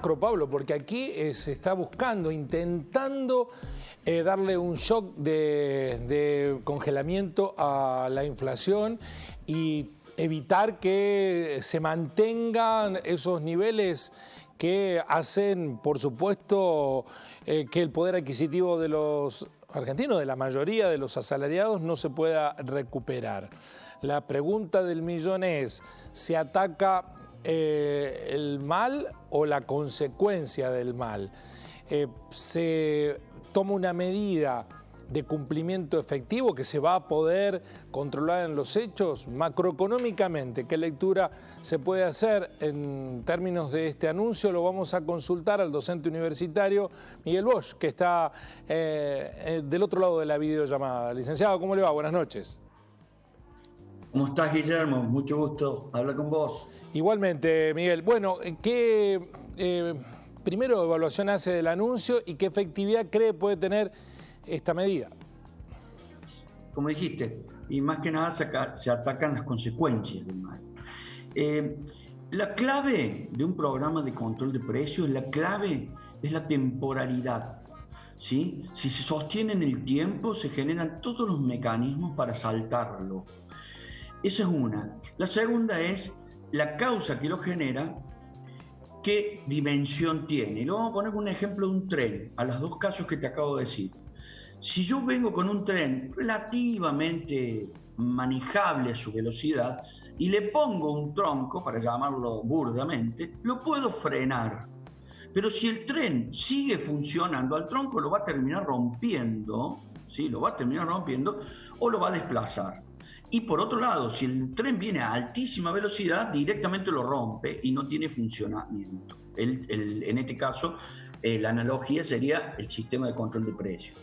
macro, Pablo, porque aquí se está buscando, intentando darle un shock de congelamiento a la inflación y evitar que se mantengan esos niveles que hacen, por supuesto, que el poder adquisitivo de los argentinos, de la mayoría de los asalariados, no se pueda recuperar. La pregunta del millón es, ¿se ataca el mal o la consecuencia del mal? ¿Se toma una medida de cumplimiento efectivo que se va a poder controlar en los hechos macroeconómicamente? ¿Qué lectura se puede hacer en términos de este anuncio? Lo vamos a consultar al docente universitario Miguel Bosch, que está del otro lado de la videollamada. Licenciado, ¿cómo le va? Buenas noches. ¿Cómo estás, Guillermo? Mucho gusto hablar con vos. Igualmente, Miguel. Bueno, ¿qué primero evaluación hace del anuncio y qué efectividad cree puede tener esta medida? Como dijiste, y más que nada se atacan las consecuencias del mal. La clave de un programa de control de precios, la clave es la temporalidad, ¿sí? Si se sostiene en el tiempo, se generan todos los mecanismos para saltarlo. Esa es una. La segunda es la causa que lo genera, qué dimensión tiene. Y lo vamos a poner con un ejemplo de un tren, a los dos casos que te acabo de decir. Si yo vengo con un tren relativamente manejable a su velocidad y le pongo un tronco, para llamarlo burdamente, lo puedo frenar. Pero si el tren sigue funcionando, al tronco lo va a terminar rompiendo, ¿sí? Lo va a terminar rompiendo o lo va a desplazar. Y por otro lado, si el tren viene a altísima velocidad, directamente lo rompe y no tiene funcionamiento. En este caso, la analogía sería el sistema de control de precios.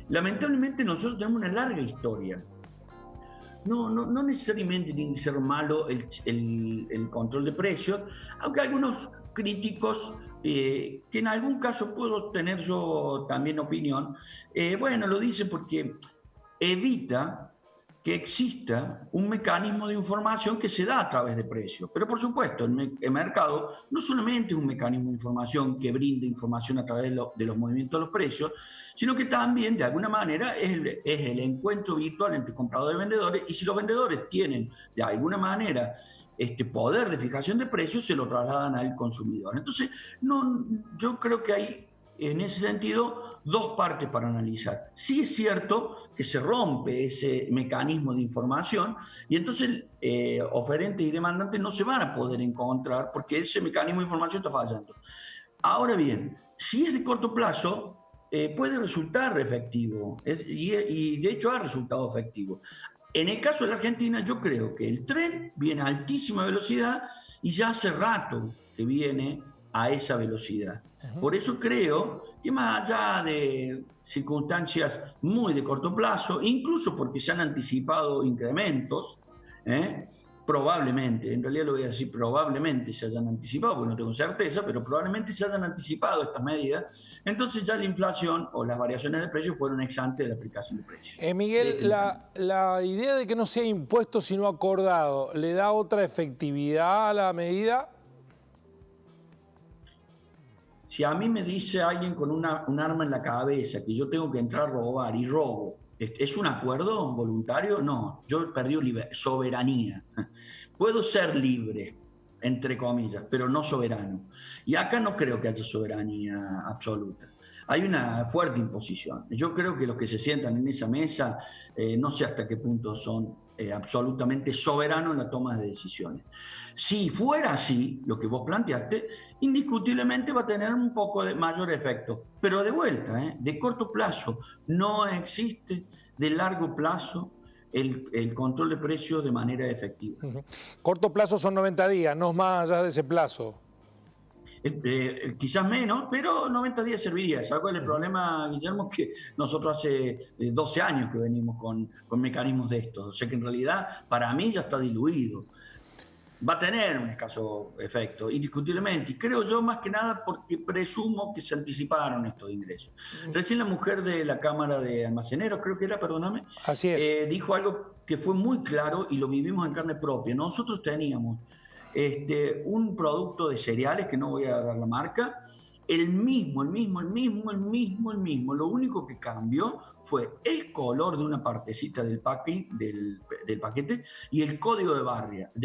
Lamentablemente nosotros tenemos una larga historia. No necesariamente tiene que ser malo el control de precios, aunque algunos críticos, que en algún caso puedo tener yo también opinión, bueno, lo dicen porque evita que exista un mecanismo de información que se da a través de precios. Pero por supuesto, el mercado no solamente es un mecanismo de información que brinda información a través de los movimientos de los precios, sino que también, de alguna manera, es el encuentro virtual entre compradores y vendedores, y si los vendedores tienen, de alguna manera, este poder de fijación de precios, se lo trasladan al consumidor. Entonces, yo creo que hay, en ese sentido, dos partes para analizar. Sí es cierto que se rompe ese mecanismo de información y entonces oferentes y demandantes no se van a poder encontrar porque ese mecanismo de información está fallando. Ahora bien, si es de corto plazo, puede resultar efectivo y de hecho ha resultado efectivo. En el caso de la Argentina, yo creo que el tren viene a altísima velocidad y ya hace rato que viene a esa velocidad. Por eso creo que más allá de circunstancias muy de corto plazo, incluso porque se han anticipado incrementos, probablemente, en realidad lo voy a decir, probablemente se hayan anticipado, porque no tengo certeza, pero probablemente se hayan anticipado estas medidas, entonces ya la inflación o las variaciones de precios fueron ex ante de la aplicación de precios. Miguel, la idea de que no sea impuesto sino acordado, ¿le da otra efectividad a la medida? Si a mí me dice alguien con un arma en la cabeza que yo tengo que entrar a robar y robo, ¿es un acuerdo voluntario? No, yo he perdido soberanía. Puedo ser libre, entre comillas, pero no soberano. Y acá no creo que haya soberanía absoluta. Hay una fuerte imposición. Yo creo que los que se sientan en esa mesa, no sé hasta qué punto son absolutamente soberanos en la toma de decisiones. Si fuera así, lo que vos planteaste, indiscutiblemente va a tener un poco de mayor efecto. Pero de vuelta, de corto plazo, no existe de largo plazo el control de precios de manera efectiva. Corto plazo son 90 días, no más allá de ese plazo. Quizás menos, pero 90 días serviría. ¿Sabes cuál es el problema, Guillermo? Que nosotros hace 12 años que venimos con mecanismos de estos. O sea que en realidad para mí ya está diluido. Va a tener un escaso efecto, indiscutiblemente. Y creo yo más que nada porque presumo que se anticiparon estos ingresos. Recién la mujer de la Cámara de Almaceneros, creo que era, perdóname, así es, dijo algo que fue muy claro y lo vivimos en carne propia. Nosotros teníamos un producto de cereales, que no voy a dar la marca, el mismo. Lo único que cambió fue el color de una partecita del paquete y el código de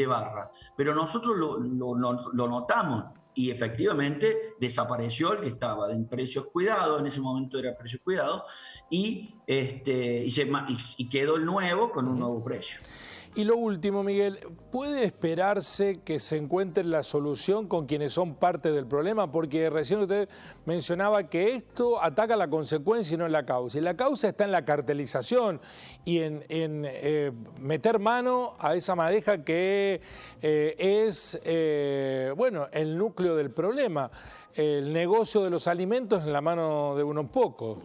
barra. Pero nosotros lo notamos y efectivamente desapareció el que estaba en precios cuidados, en ese momento era precios cuidados, y quedó el nuevo con un nuevo precio. Y lo último, Miguel, ¿puede esperarse que se encuentre la solución con quienes son parte del problema? Porque recién usted mencionaba que esto ataca la consecuencia y no la causa. Y la causa está en la cartelización y en meter mano a esa madeja que es el núcleo del problema. El negocio de los alimentos en la mano de unos pocos.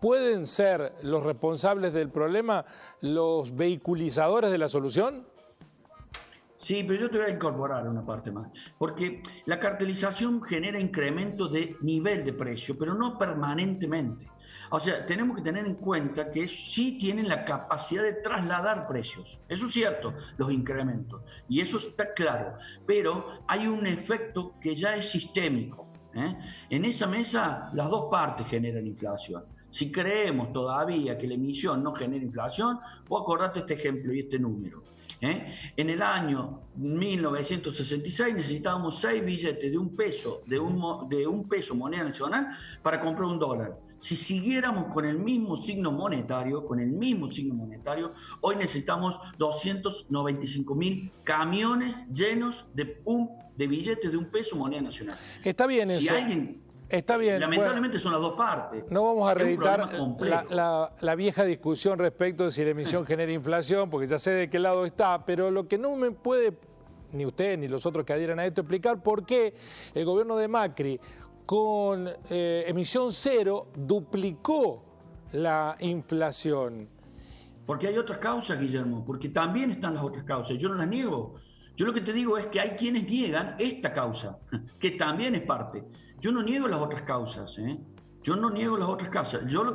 ¿Pueden ser los responsables del problema los vehiculizadores de la solución? Sí, pero yo te voy a incorporar una parte más, porque la cartelización genera incrementos de nivel de precio, pero no permanentemente. O sea, tenemos que tener en cuenta que sí tienen la capacidad de trasladar precios. Eso es cierto, los incrementos, y eso está claro, pero hay un efecto que ya es sistémico. En esa mesa las dos partes generan inflación. Si creemos todavía que la emisión no genera inflación, vos acordate este ejemplo y este número. En el año 1966 necesitábamos 6 billetes de un peso moneda nacional para comprar $1. Si siguiéramos con el mismo signo monetario, hoy necesitamos 295.000 camiones llenos de billetes de un peso moneda nacional. Está bien eso. Está bien. Lamentablemente son las dos partes. No vamos a reeditar la vieja discusión respecto de si la emisión genera inflación, porque ya sé de qué lado está, pero lo que no me puede, ni usted ni los otros que adhieren a esto, explicar por qué el gobierno de Macri, con emisión cero, duplicó la inflación. Porque hay otras causas, Guillermo, porque también están las otras causas. Yo no las niego. Yo lo que te digo es que hay quienes niegan esta causa, que también es parte. Yo no niego las otras causas, Yo lo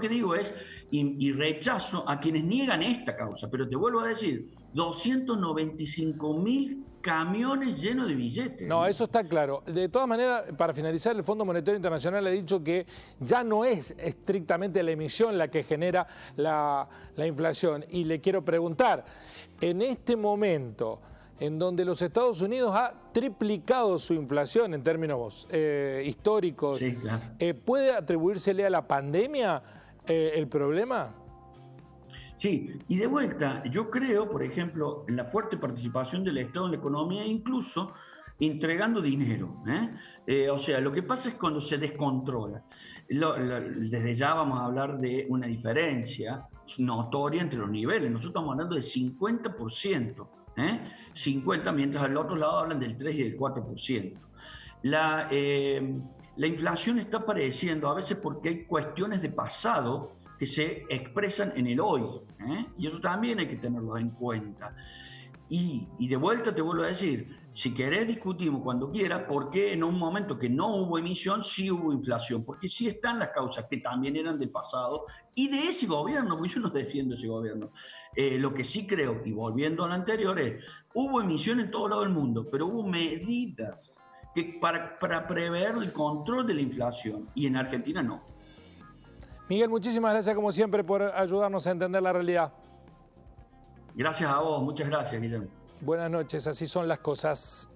que digo es, y rechazo a quienes niegan esta causa, pero te vuelvo a decir, 295.000 camiones llenos de billetes. No, eso está claro. De todas maneras, para finalizar, el Fondo Monetario Internacional ha dicho que ya no es estrictamente la emisión la que genera la inflación. Y le quiero preguntar, en este momento, en donde los Estados Unidos ha triplicado su inflación en términos históricos, sí, claro. ¿Puede atribuírsele a la pandemia el problema? Sí, y de vuelta, yo creo, por ejemplo, en la fuerte participación del Estado en la economía, incluso entregando dinero. O sea, lo que pasa es cuando se descontrola. Desde ya vamos a hablar de una diferencia notoria entre los niveles. Nosotros estamos hablando de 50%. 50, mientras al otro lado hablan del 3 y del 4%. La inflación está apareciendo a veces porque hay cuestiones de pasado que se expresan en el hoy, y eso también hay que tenerlo en cuenta. Y de vuelta te vuelvo a decir, si querés discutimos cuando quieras, por qué en un momento que no hubo emisión sí hubo inflación, porque sí están las causas que también eran del pasado y de ese gobierno, porque yo no defiendo ese gobierno. Lo que sí creo, y volviendo a lo anterior, es, hubo emisión en todo lado del mundo, pero hubo medidas que para prever el control de la inflación, y en Argentina no. Miguel, muchísimas gracias como siempre por ayudarnos a entender la realidad. Gracias a vos, muchas gracias, Guillermo. Buenas noches, así son las cosas.